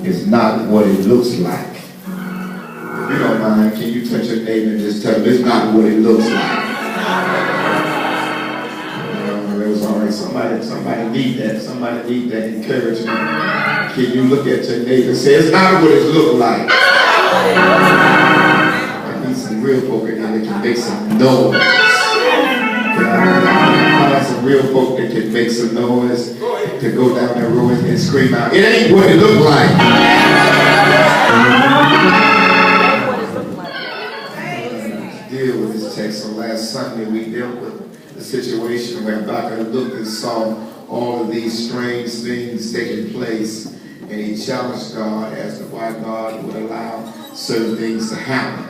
is not what it looks like. If you don't mind, can you touch your neighbor and just tell them it's not what it looks like? That was all right. Somebody need that. Somebody need that encouragement. Can you look at your neighbor and say, it's not what it looks like? I need some real folk in here that can make some noise. Some real folk that can make some noise to go down the road and scream out, it ain't what it look like. Deal with this text. So last Sunday we dealt with the situation where Habakkuk looked and saw all of these strange things taking place, and he challenged God as to why God would allow certain things to happen.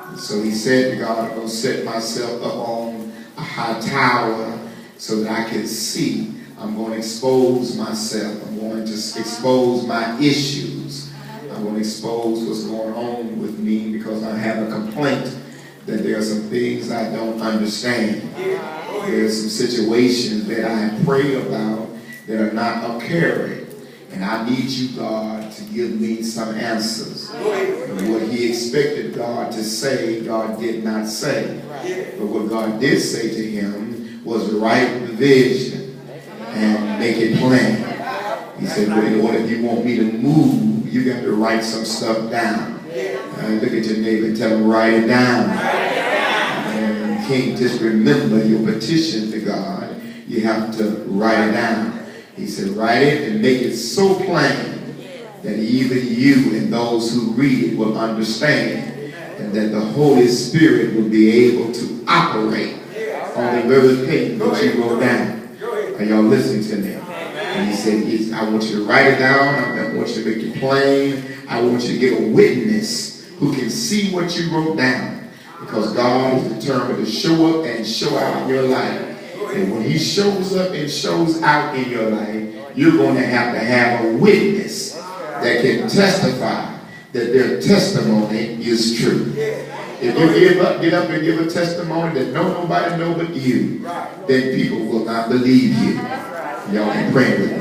And so he said to God, I'm going to set myself up on a high tower so that I can see. I'm going to expose myself. I'm going to expose my issues. I'm going to expose what's going on with me because I have a complaint that there are some things I don't understand. There are some situations that I have prayed about that are not occurring. And I need you, God, to give me some answers. And what he expected God to say, God did not say. But what God did say to him was write the vision and make it plain. He said, but in order if you want me to move, you got to write some stuff down. Look at your neighbor and tell him, write it down. And you can't just remember your petition to God. You have to write it down. He said, write it and make it so plain that even you and those who read it will understand, and that the Holy Spirit will be able to operate on the very page that you wrote down. Are y'all listening to me? And he said, I want you to write it down. I want you to make it plain. I want you to get a witness who can see what you wrote down, because God is determined to show up and show out in your life. And when he shows up and shows out in your life, you're going to have a witness that can testify that their testimony is true. If you get up and give a testimony that nobody knows but you, then people will not believe you. Y'all can pray with me.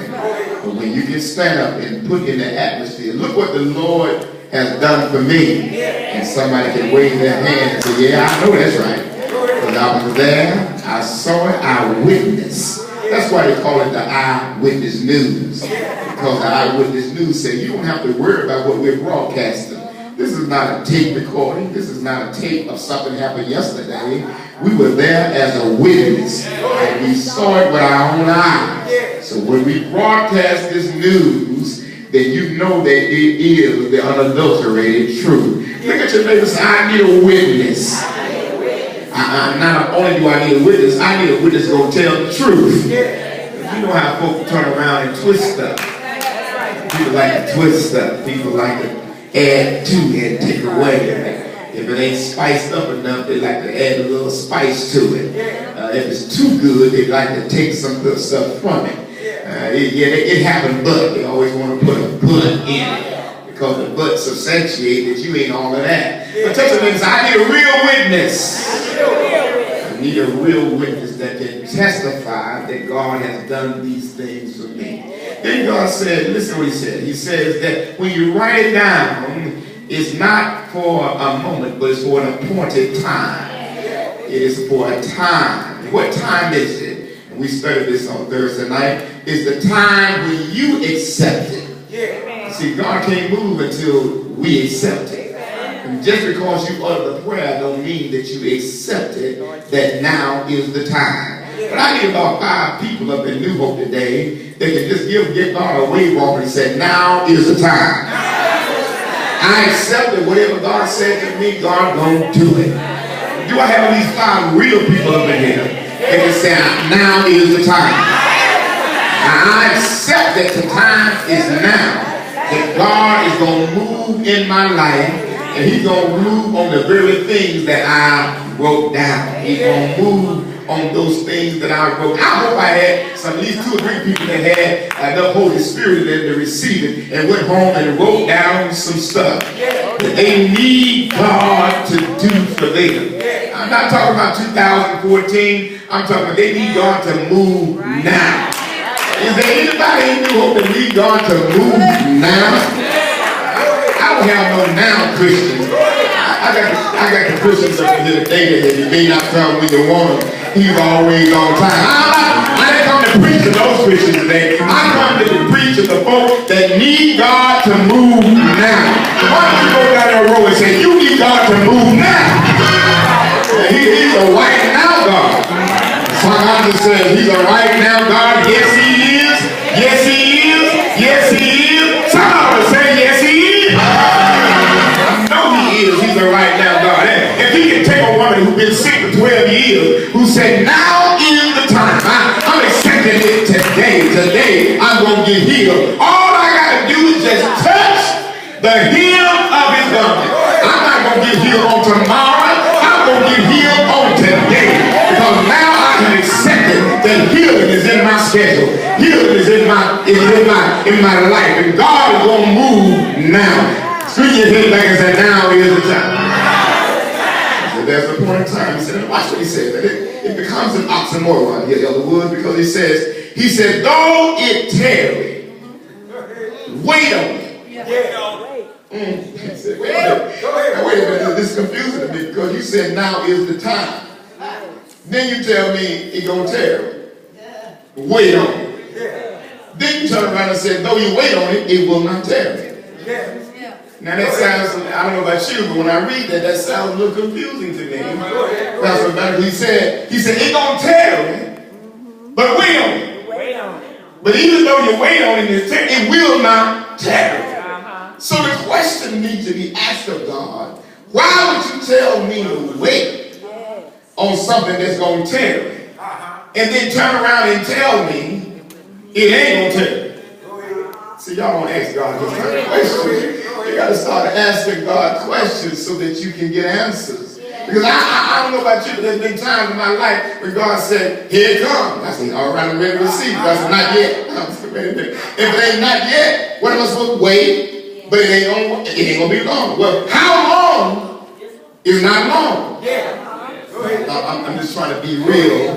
But when you can stand up and put in the atmosphere, look what the Lord has done for me. And somebody can wave their hand and say, yeah, I know that's right. Because I was there, I saw it, I witnessed. That's why they call it the eyewitness news. Because the eyewitness news say you don't have to worry about what we're broadcasting. This is not a tape recording. This is not a tape of something happened yesterday. We were there as a witness, and we saw it with our own eyes. So when we broadcast this news, then you know that it is the unadulterated truth. Look at your neighbor and say, I need a witness. Not only do I need a witness, I need a witness going to tell the truth. You know how folks turn around and twist stuff. People like to twist stuff. People like to add to and take away. If it ain't spiced up enough, they like to add a little spice to it. If it's too good, they like to take some good stuff from it. It happens, but they always want to put a but in it, because the but substantiate that you ain't all of that. But touch the neighbor, I need a real witness. I need a real witness that can testify that God has done these things for me. Then God said, listen what he said. He says that when you write it down, it's not for a moment, but it's for an appointed time. It is for a time. What time is it? And we studied this on Thursday night. It's the time when you accept it. See, God can't move until we accept it. And just because you utter the prayer don't mean that you accept it, that now is the time. But I need about 5 people up in New Hope today that can just give God a wave off and say, now is the time. I accept that whatever God said to me, God gonna do it. Do I have at least 5 real people up in here that can say, now is the time? I accept that the time is now. That God is going to move in my life, and he's going to move on the very things that I wrote down. He's going to move on those things that I wrote. I hope I had at least 2 or 3 people that had enough Holy Spirit in them to receive it and went home and wrote down some stuff that they need God to do for them. I'm not talking about 2014. I'm talking about they need God to move now. Is there anybody in New Hope that need God to move now? don't have no now Christians. I got the Christians up here today that you may not come when you want them. He's always on time. I didn't come to preach to those Christians today. I come to preach to the folk that need God to move now. Why don't you go down that road and say, you need God to move now? He's a right now God. Psalm says he's a right now God. Yes, he is. Yes, he is. Yes, he is. Somebody say, yes, he is. I know he is. He's a right now God. If he can take a woman who's been sick for 12 years, who said, now is the time. I'm accepting it today. Today, I'm going to get healed. All I got to do is just touch the hem of his garment. I'm not going to get healed on tomorrow. I'm going to get healed on today. Because now I have accepted that healing is in my schedule. Healing is in my life. And God is going to move now. Swing your head back and say, now is the time. So there's a point in time. He said, watch what he said. It becomes an oxymoron here, Elder Wood, because he said, though it tarry, wait on it. He said, wait a minute, this is confusing to me because you said now is the time. Then you tell me it's going to tarry. Wait on it. Then you turn around and say, though you wait on it, it will not tarry. Now that sounds, I don't know about you, but when I read that, that sounds a little confusing to me. That's what he said. He said, it's going to tarry, but wait on it. But even though you wait on it, it will not tarry. So the question needs to be asked of God, why would you tell me to wait on something that's going to tarry? And then turn around and tell me it ain't going to tarry. See, y'all don't ask God those kind of questions. You got to start asking God questions so that you can get answers. Because I don't know about you, but there's been times in my life when God said, here it comes. I said, all right, I'm ready to receive. I said, not yet. If it ain't not yet, what am I supposed to wait? But it ain't going to be long. Well, how long is not long? I'm just trying to be real,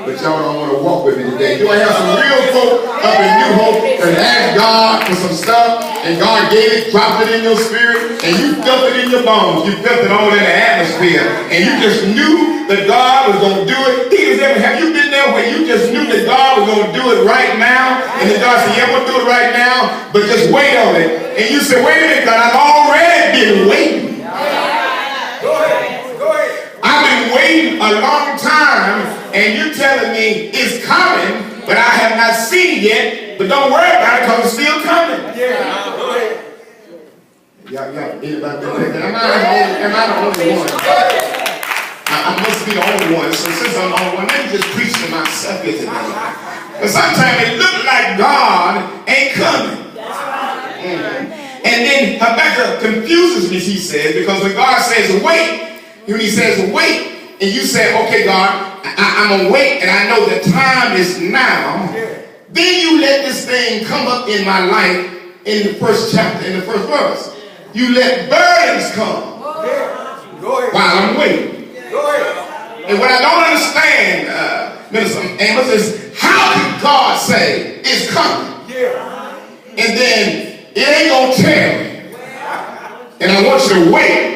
but y'all don't want to walk with me today. Do I have some real folk up in New Hope that asked God for some stuff, and God gave it, dropped it in your spirit, and you felt it in your bones. You felt it all in the atmosphere, and you just knew that God was going to do it. Have you been there where you just knew that God was going to do it right now, and that God said, yeah, I'm going to do it right now, but just wait on it. And you said, wait a minute, God, I've already been waiting. I've been waiting a long time, and you're telling me it's coming, but I have not seen it yet. But don't worry about it, because it's still coming. Y'all, anybody been like that? Am I the only one? I must be the only one. So since I'm the only one, let me just preach to myself here today. But sometimes it looks like God ain't coming. And then Habakkuk confuses me, he says, because when God says wait, when he says wait, and you say, okay, God, I'm going to wait, and I know the time is now, then you let this thing come up in my life in the first chapter, in the first verse. You let burdens come while I'm waiting. And what I don't understand, Minister Amos, is how can God say it's coming? And then it ain't going to tarry. And I want you to wait.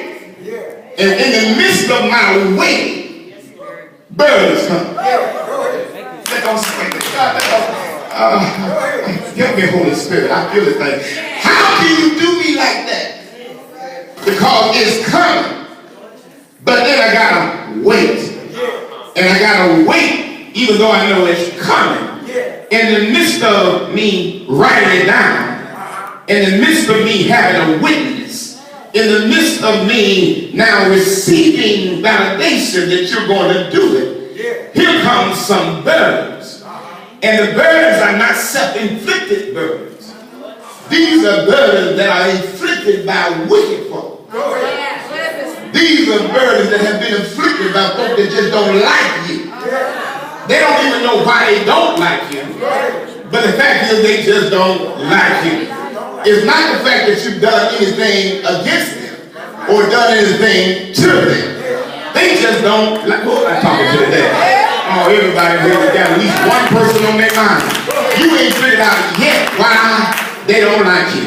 And in the midst of my waiting, burdens come. Help me, Holy Spirit. I feel it like, how can you do me like that? Because it's coming. But then I gotta wait. And I gotta wait, even though I know it's coming. In the midst of me writing it down, in the midst of me having a witness, in the midst of me now receiving validation that you're going to do it, here comes some burdens. And the burdens are not self-inflicted burdens. These are burdens that are inflicted by wicked folk. These are burdens that have been inflicted by folk that just don't like you. They don't even know why they don't like you. But the fact is they just don't like you. It's not the fact that you've done anything against them or done anything to them. They just don't like. Who am I talking to today? Oh, everybody here got at least one person on their mind. You ain't figured out yet why they don't like you.